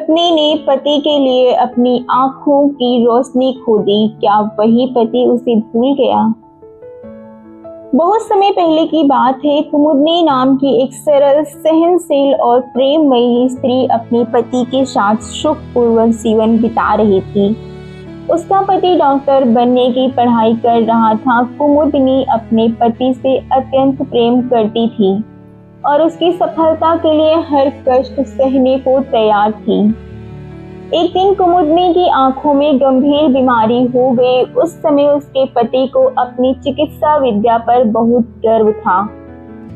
पत्नी ने पति के लिए अपनी आंखों की रोशनी खो दी, क्या वही पति उसे भूल गया? बहुत समय पहले की बात है। कुमुदनी नाम की एक सरल, सहनशील और प्रेममयी स्त्री अपने पति के साथ सुखपूर्वक जीवन बिता रही थी। उसका पति डॉक्टर बनने की पढ़ाई कर रहा था। कुमुदनी अपने पति से अत्यंत प्रेम करती थी और उसकी सफलता के लिए हर कष्ट सहने को तैयार थी। एक दिन कुमुदनी की आंखों में गंभीर बीमारी हो गई। उस समय उसके पति को अपनी चिकित्सा विद्या पर बहुत गर्व था।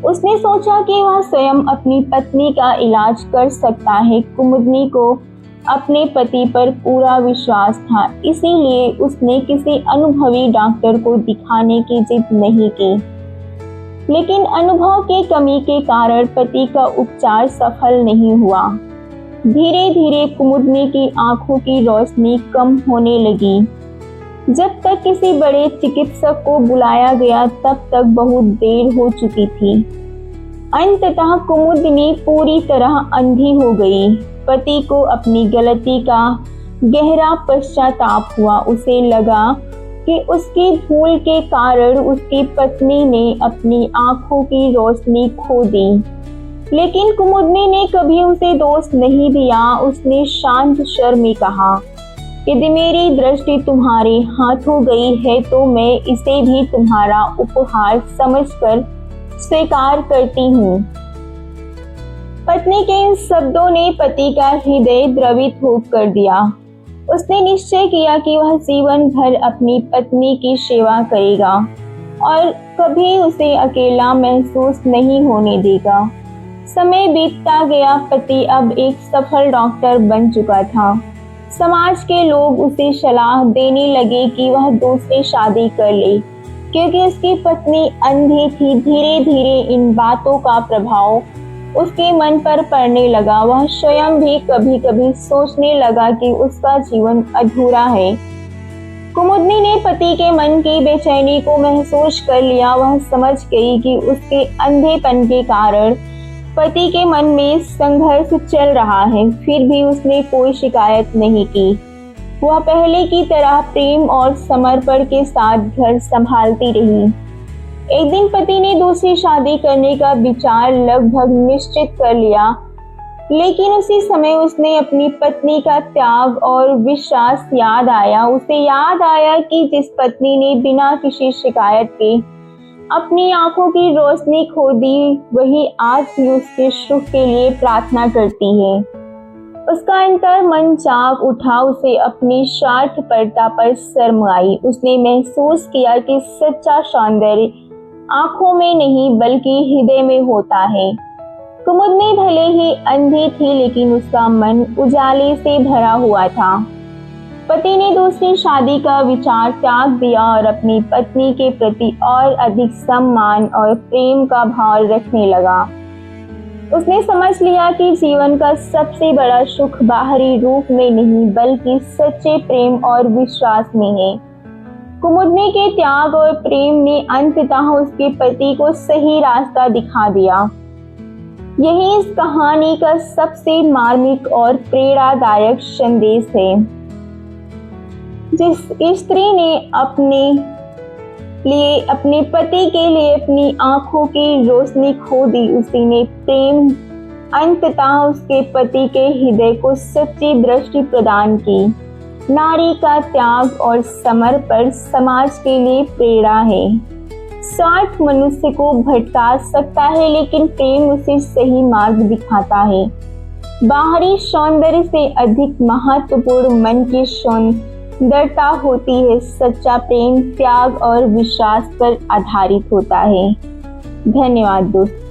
उसने सोचा कि वह स्वयं अपनी पत्नी का इलाज कर सकता है। कुमुदनी को अपने पति पर पूरा विश्वास था, इसीलिए उसने किसी अनुभवी डॉक्टर को दिखाने की जिद नहीं की। लेकिन अनुभव की कमी के कारण पति का उपचार सफल नहीं हुआ। धीरे धीरे कुमुदनी की आंखों की रोशनी कम होने लगी। जब तक किसी बड़े चिकित्सक को बुलाया गया तब तक बहुत देर हो चुकी थी। अंततः कुमुदनी पूरी तरह अंधी हो गई। पति को अपनी गलती का गहरा पश्चाताप हुआ। उसे लगा कि उसकी भूल के कारण उसकी पत्नी ने अपनी आंखों की रोशनी खो दी। लेकिन कुमुदनी ने कभी उसे दोष नहीं दिया। उसने शांत स्वर में कहा, यदि मेरी दृष्टि तुम्हारे हाथ हो गई है तो मैं इसे भी तुम्हारा उपहार समझकर स्वीकार करती हूँ। पत्नी के इन शब्दों ने पति का हृदय द्रवित कर दिया। उसने निश्चय किया कि वह जीवन भर अपनी पत्नी की सेवा करेगा और कभी उसे अकेला महसूस नहीं होने देगा। समय बीतता गया। पति अब एक सफल डॉक्टर बन चुका था। समाज के लोग उसे सलाह देने लगे कि वह दूसरी शादी कर ले, क्योंकि उसकी पत्नी अंधी थी। धीरे धीरे इन बातों का प्रभाव उसके मन पर पड़ने लगा। वह स्वयं भी कभी कभी सोचने लगा कि उसका जीवन अधूरा है। कुमुदनी ने पति के मन की बेचैनी को महसूस कर लिया। वह समझ गई कि उसके अंधेपन के कारण पति के मन में संघर्ष चल रहा है। फिर भी उसने कोई शिकायत नहीं की। वह पहले की तरह प्रेम और समर्पण के साथ घर संभालती रही। एक दिन पति ने दूसरी शादी करने का विचार लगभग निश्चित कर लिया, लेकिन उसी समय उसने अपनी पत्नी का त्याग और विश्वास याद आया। उसे याद आया कि जिस पत्नी ने बिना किसी शिकायत के अपनी आंखों की रोशनी खो दी, वही आज भी उसके सुख के लिए प्रार्थना करती है। उसका अंतर मन जाग उठा। उसे अपनी स्वार्थपरता पर शर्म आई। उसने महसूस किया कि सच्चा सौंदर्य आंखों में नहीं बल्कि हृदय में होता है। कुमुदनी भले ही अंधी थी, लेकिन उसका मन उजाले से भरा हुआ था। पति ने दूसरी शादी का विचार त्याग दिया और अपनी पत्नी के प्रति और अधिक सम्मान और प्रेम का भाव रखने लगा। उसने समझ लिया कि जीवन का सबसे बड़ा सुख बाहरी रूप में नहीं बल्कि सच्चे प्रेम और विश्वास में है। कुमुदनी के त्याग और प्रेम ने अंततः उसके पति को सही रास्ता दिखा दिया। यही इस कहानी का सबसे मार्मिक और प्रेरणादायक संदेश है। जिस स्त्री ने अपने पति के लिए अपनी आंखों की रोशनी खो दी, उसी ने प्रेम अंततः उसके पति के हृदय को सच्ची दृष्टि प्रदान की। नारी का त्याग और समर्पण समाज के लिए प्रेरणा है। स्वार्थ मनुष्य को भटका सकता है, लेकिन प्रेम उसे सही मार्ग दिखाता है। बाहरी सौंदर्य से अधिक महत्वपूर्ण मन की सुंदरता होती है। सच्चा प्रेम त्याग और विश्वास पर आधारित होता है। धन्यवाद दोस्तों।